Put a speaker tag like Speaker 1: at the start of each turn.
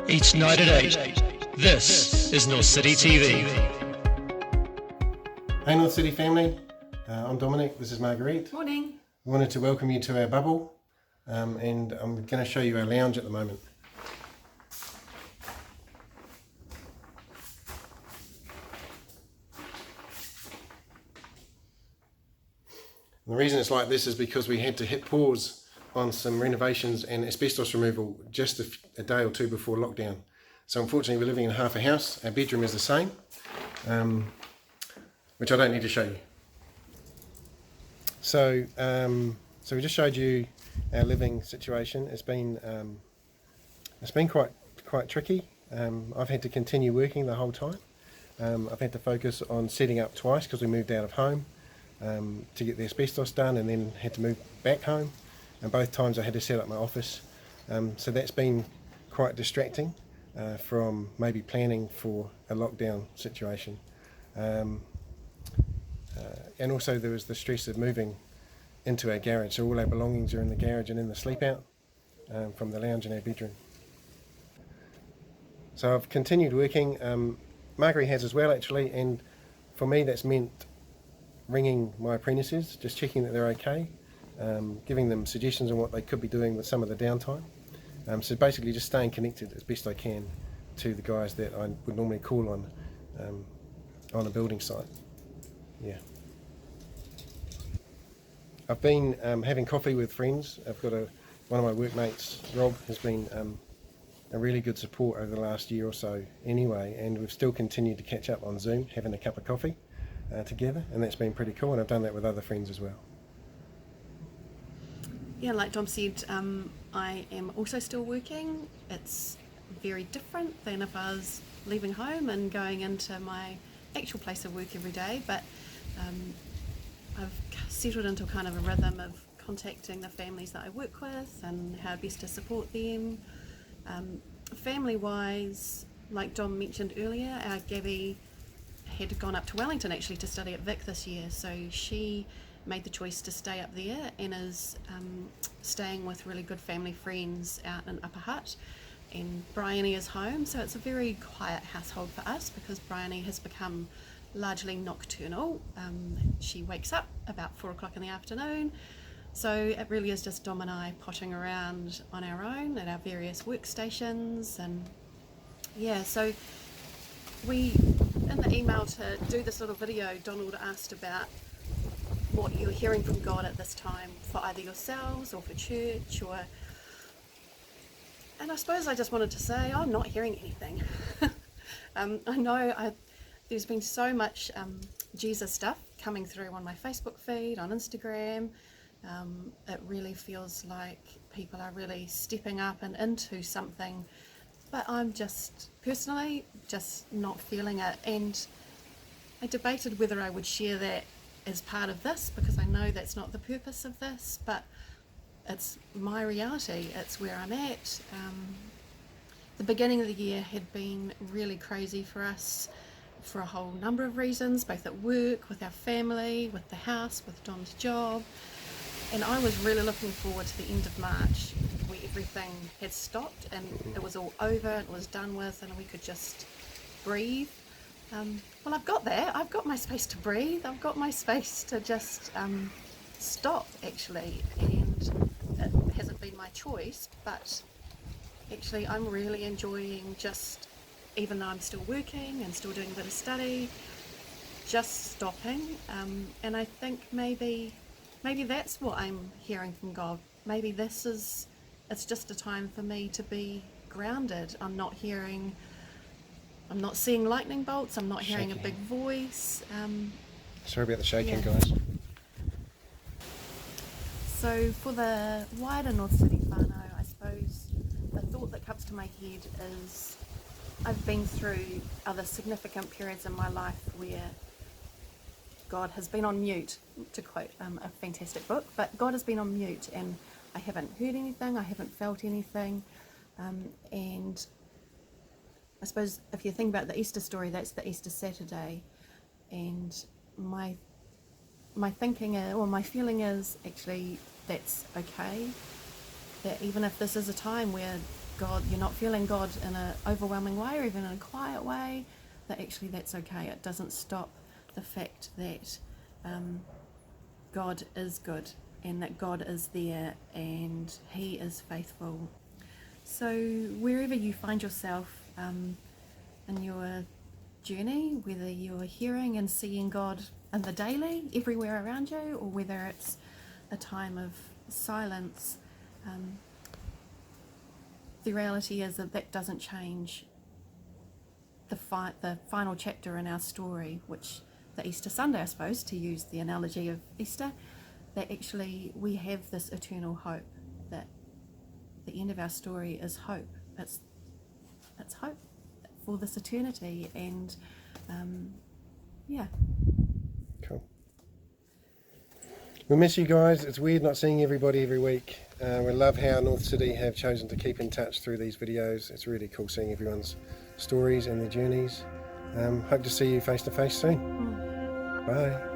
Speaker 1: Each night at 8, this is North City TV.
Speaker 2: Hey North City family, I'm Dominic, this is Marguerite.
Speaker 3: Morning.
Speaker 2: We wanted to welcome you to our bubble, and I'm going to show you our lounge at the moment. And the reason it's like this is because we had to hit pause on some renovations and asbestos removal just a day or two before lockdown. So unfortunately we're living in half a house. Our bedroom is the same, which I don't need to show you. So we just showed you our living situation. It's been quite tricky. I've had to continue working the whole time. I've had to focus on setting up twice because we moved out of home to get the asbestos done, and then had to move back home. And both times I had to set up my office. So that's been quite distracting from maybe planning for a lockdown situation. And also there was the stress of moving into our garage. So all our belongings are in the garage and in the sleep out from the lounge in our bedroom. So I've continued working. Marguerite has as well actually, and for me that's meant ringing my apprentices, just checking that they're okay, giving them suggestions on what they could be doing with some of the downtime. So basically just staying connected as best I can to the guys that I would normally call on a building site. Yeah. I've been having coffee with friends. I've got one of my workmates, Rob, has been a really good support over the last year or so anyway, and we've still continued to catch up on Zoom, having a cup of coffee together, and that's been pretty cool, and I've done that with other friends as well.
Speaker 3: Yeah, like Dom said, I am also still working. It's very different than if I was leaving home and going into my actual place of work every day, but I've settled into kind of a rhythm of contacting the families that I work with and how best to support them. Family-wise, like Dom mentioned earlier, our Gabby had gone up to Wellington actually to study at Vic this year, so she made the choice to stay up there and is staying with really good family friends out in Upper Hutt, and Bryony is home, so it's a very quiet household for us because Bryony has become largely nocturnal. She wakes up about 4 o'clock in the afternoon, so it really is just Dom and I potting around on our own at our various workstations. And yeah, so we, in the email to do this little video, Donald asked about what you're hearing from God at this time for either yourselves or for church, and I suppose I just wanted to say I'm not hearing anything. I know there's been so much Jesus stuff coming through on my Facebook feed, on Instagram. It really feels like people are really stepping up and into something, but I'm just personally just not feeling it, and I debated whether I would share that as part of this because I know that's not the purpose of this, but it's my reality, it's where I'm at. The beginning of the year had been really crazy for us for a whole number of reasons, both at work, with our family, with the house, with Dom's job, and I was really looking forward to the end of March where everything had stopped and it was all over and it was done with and we could just breathe. Well, I've got that. I've got my space to breathe. I've got my space to just stop, actually, and it hasn't been my choice, but actually I'm really enjoying just, even though I'm still working and still doing a bit of study, just stopping. And I think maybe that's what I'm hearing from God. Maybe it's just a time for me to be grounded. I'm not seeing lightning bolts, I'm not hearing a big voice.
Speaker 2: Sorry about the shaking,
Speaker 3: yeah.
Speaker 2: guys.
Speaker 3: So for the wider North City whānau, I suppose the thought that comes to my head is I've been through other significant periods in my life where God has been on mute, to quote a fantastic book, but God has been on mute and I haven't heard anything, I haven't felt anything, and I suppose if you think about the Easter story, that's the Easter Saturday, and my thinking or my feeling is actually that's okay, that even if this is a time where God, you're not feeling God in an overwhelming way or even in a quiet way, that actually that's okay. It doesn't stop the fact that God is good and that God is there and He is faithful. So wherever you find yourself in your journey, whether you're hearing and seeing God in the daily, everywhere around you, or whether it's a time of silence, the reality is that that doesn't change the final chapter in our story, which the Easter Sunday, I suppose, to use the analogy of Easter, that actually we have this eternal hope, that the end of our story is hope. It's hope for this eternity, and yeah.
Speaker 2: Cool. We miss you guys. It's weird not seeing everybody every week. We love how North City have chosen to keep in touch through these videos. It's really cool seeing everyone's stories and their journeys. Hope to see you face to face soon. Bye.